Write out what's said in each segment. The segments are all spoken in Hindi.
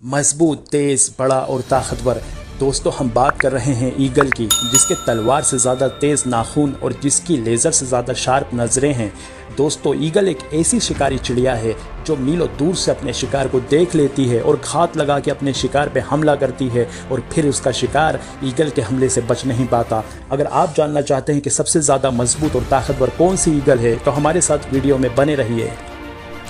मजबूत, तेज, बड़ा और ताकतवर। दोस्तों हम बात कर रहे हैं ईगल की, जिसके तलवार से ज़्यादा तेज़ नाखून और जिसकी लेज़र से ज़्यादा शार्प नज़रें हैं। दोस्तों ईगल एक ऐसी शिकारी चिड़िया है जो मीलों दूर से अपने शिकार को देख लेती है और घात लगा के अपने शिकार पे हमला करती है और फिर उसका शिकार ईगल के हमले से बच नहीं पाता। अगर आप जानना चाहते हैं कि सबसे ज़्यादा मजबूत और ताकतवर कौन सी ईगल है तो हमारे साथ वीडियो में बने रहिए।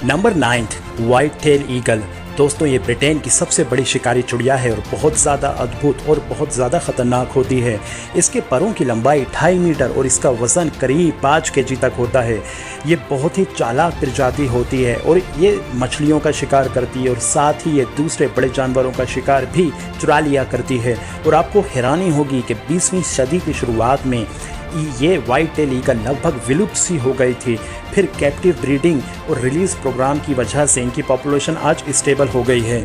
Number 9, white tail eagle. दोस्तों ये ब्रिटेन की सबसे बड़ी शिकारी चिड़िया है और बहुत ज़्यादा अद्भुत और बहुत ज़्यादा ख़तरनाक होती है। इसके परों की लंबाई 2.5 मीटर और इसका वज़न करीब 5 केजी तक होता है। ये बहुत ही चालाक प्रजाति होती है और ये मछलियों का शिकार करती है और साथ ही ये दूसरे बड़े जानवरों का शिकार भी चुरा लिया करती है। और आपको हैरानी होगी कि 20वीं सदी की शुरुआत में ये व्हाइट टेल ईगल लगभग विलुप्त सी हो गई थी। फिर कैप्टिव ब्रीडिंग और रिलीज प्रोग्राम की वजह से इनकी पॉपुलेशन आज स्टेबल हो गई है।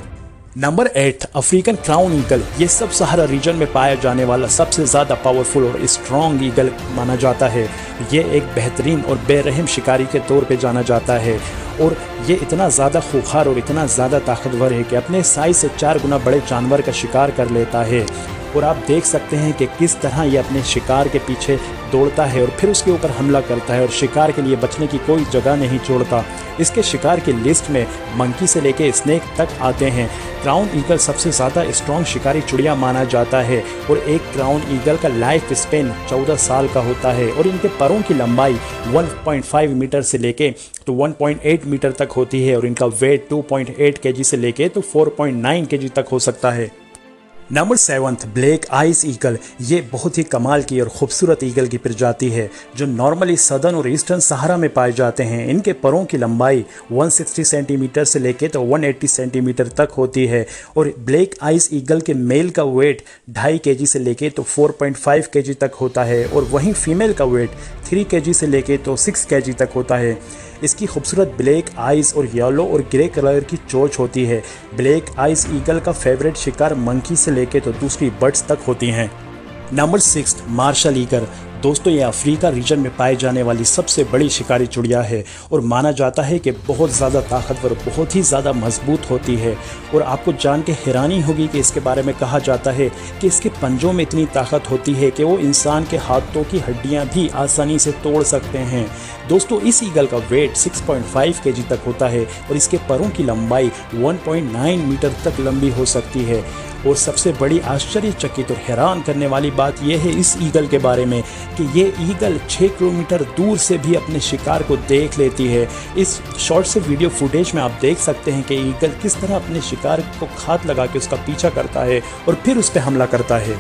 Number 8, African crown eagle. ये सब सहारा रीजन में पाया जाने वाला सबसे ज़्यादा पावरफुल और स्ट्रॉन्ग ईगल माना जाता है। ये एक बेहतरीन और बेरहम शिकारी के तौर पे जाना जाता है और ये इतना ज़्यादा खूंखार और इतना ज़्यादा ताकतवर है कि अपने साइज से 4 गुना बड़े जानवर का शिकार कर लेता है। और आप देख सकते हैं कि किस तरह ये अपने शिकार के पीछे दौड़ता है और फिर उसके ऊपर हमला करता है और शिकार के लिए बचने की कोई जगह नहीं छोड़ता। इसके शिकार की लिस्ट में मंकी से लेके स्नेक तक आते हैं। क्राउन ईगल सबसे ज़्यादा स्ट्रॉन्ग शिकारी चिड़िया माना जाता है और एक क्राउन ईगल का लाइफ स्पेन 14 साल का होता है और इनके परों की लंबाई 1.5 मीटर से लेके तो 1.8 मीटर तक होती है और इनका वेट 2.8 केजी से लेके तो 4.9 केजी तक हो सकता है। Number 7, black eyes eagle. ये बहुत ही कमाल की और खूबसूरत ईगल की प्रजाति है जो नॉर्मली सदर्न और ईस्टर्न सहारा में पाए जाते हैं। इनके परों की लंबाई 160 सेंटीमीटर से लेके तो 180 सेंटीमीटर तक होती है और ब्लैक आइस ईगल के मेल का वेट 2.5 केजी से लेके तो 4.5 केजी तक होता है और वहीं फीमेल का वेट 3 केजी से लेके तो 6 केजी तक होता है। इसकी खूबसूरत ब्लैक आइज और येलो और ग्रे कलर की चोंच होती है। ब्लैक आइस ईगल का फेवरेट शिकार मंकी से लेके तो दूसरी बर्ड्स तक होती हैं। Number 6, martial eagle. दोस्तों ये अफ्रीका रीजन में पाई जाने वाली सबसे बड़ी शिकारी चिड़िया है और माना जाता है कि बहुत ज़्यादा ताकतवर, बहुत ही ज़्यादा मजबूत होती है। और आपको जान के हैरानी होगी कि इसके बारे में कहा जाता है कि इसके पंजों में इतनी ताकत होती है कि वो इंसान के हाथों की हड्डियां भी आसानी से तोड़ सकते हैं। दोस्तों इस ईगल का वेट 6.5 केजी तक होता है और इसके परों की लंबाई 1.9 मीटर तक लंबी हो सकती है। और सबसे बड़ी आश्चर्यचकित और हैरान करने वाली बात यह है इस ईगल के बारे में कि ये ईगल 6 किलोमीटर दूर से भी अपने शिकार को देख लेती है। इस शॉर्ट से वीडियो फुटेज में आप देख सकते हैं कि ईगल किस तरह अपने शिकार को घात लगा के उसका पीछा करता है और फिर उस पर हमला करता है।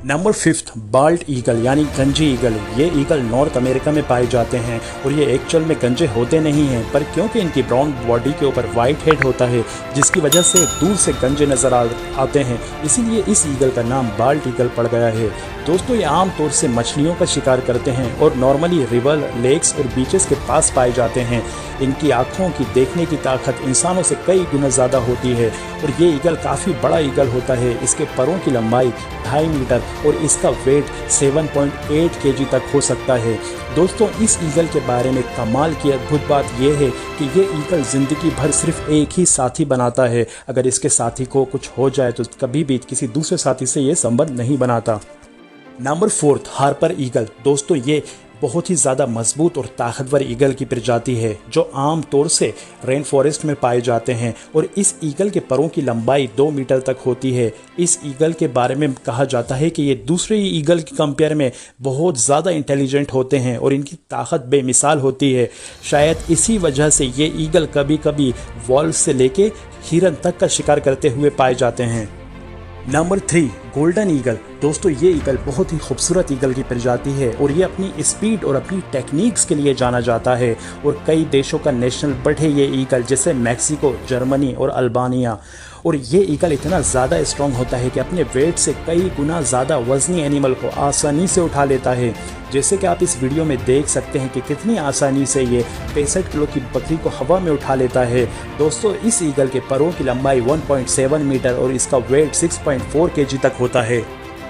नंबर 5, बाल्ट ईगल यानी गंजे ईगल। ये ईगल नॉर्थ अमेरिका में पाए जाते हैं और ये एक्चुअल में गंजे होते नहीं हैं, पर क्योंकि इनकी ब्राउन बॉडी के ऊपर वाइट हेड होता है जिसकी वजह से दूर से गंजे नज़र आते हैं, इसीलिए इस ईगल का नाम बाल्ट ईगल पड़ गया है। दोस्तों ये आमतौर से मछलियों का शिकार करते हैं और नॉर्मली रिवर, लेक्स और बीचेस के पास पाए जाते हैं। इनकी आँखों की देखने की ताकत इंसानों से कई गुना ज़्यादा होती है और ये ईगल काफ़ी बड़ा ईगल होता है। इसके परों की लंबाई 2.5 मीटर और इसका वेट 7.8 केजी तक हो सकता है। दोस्तों इस ईगल के बारे में कमाल की अद्भुत बात यह है कि ये ईगल ज़िंदगी भर सिर्फ एक ही साथी बनाता है। अगर इसके साथी को कुछ हो जाए तो कभी भी किसी दूसरे साथी से ये संबंध नहीं बनाता। Number 4, Harper eagle. दोस्तों ये बहुत ही ज़्यादा मजबूत और ताकतवर ईगल की प्रजाति है जो आम तौर से रेन फॉरेस्ट में पाए जाते हैं और इस ईगल के परों की लंबाई 2 मीटर तक होती है। इस ईगल के बारे में कहा जाता है कि ये दूसरे ईगल की कंपेयर में बहुत ज़्यादा इंटेलिजेंट होते हैं और इनकी ताकत बेमिसाल होती है। शायद इसी वजह से ये ईगल कभी कभी वॉल्व से लेके हिरन तक का शिकार करते हुए पाए जाते हैं। Number 3, golden eagle. दोस्तों ये ईगल बहुत ही खूबसूरत ईगल की प्रजाति है और ये अपनी स्पीड और अपनी टेक्निक्स के लिए जाना जाता है और कई देशों का नेशनल बर्ड है ये ईगल, जैसे मैक्सिको, जर्मनी और अल्बानिया। और ये ईगल इतना ज़्यादा स्ट्रॉन्ग होता है कि अपने वेट से कई गुना ज़्यादा वजनी एनिमल को आसानी से उठा लेता है। जैसे कि आप इस वीडियो में देख सकते हैं कि कितनी आसानी से ये 65 किलो की बकरी को हवा में उठा लेता है। दोस्तों इस ईगल के परों की लंबाई 1.7 मीटर और इसका वेट 6.4 केजी तक होता है।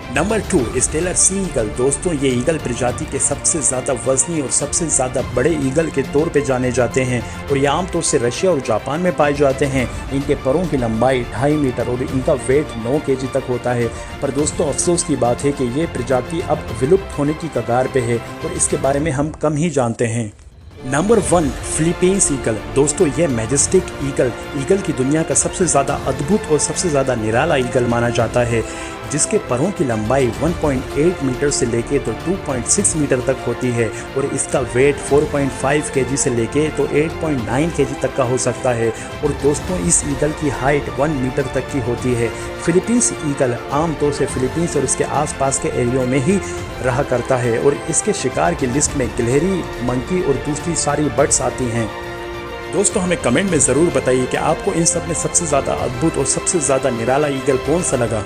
Number 2 Steller sea eagle. दोस्तों ये ईगल प्रजाति के सबसे ज़्यादा वजनी और सबसे ज़्यादा बड़े ईगल के तौर पे जाने जाते हैं और ये आमतौर से रशिया और जापान में पाए जाते हैं। इनके परों की लंबाई 2.5 मीटर और इनका वेट 9 केजी तक होता है। पर दोस्तों अफसोस की बात है कि ये प्रजाति अब विलुप्त होने की कगार पे है और इसके बारे में हम कम ही जानते हैं। Number 1 Philippines eagle. दोस्तों ये मैजेस्टिक ईगल की दुनिया का सबसे ज़्यादा अद्भुत और सबसे ज़्यादा निराला ईगल माना जाता है, जिसके परों की लंबाई 1.8 मीटर से लेके तो 2.6 मीटर तक होती है और इसका वेट 4.5 केजी से लेके तो 8.9 केजी तक का हो सकता है। और दोस्तों इस ईगल की हाइट 1 मीटर तक की होती है। फिलीपींस ईगल आमतौर से फिलीपींस और इसके आसपास के एरियो में ही रहा करता है और इसके शिकार की लिस्ट में गिलहरी, मंकी और दूसरी सारी बर्ड्स आती हैं। दोस्तों हमें कमेंट में ज़रूर बताइए कि आपको इन सब में सबसे ज़्यादा अद्भुत और सबसे ज़्यादा निराला ईगल कौन सा लगा।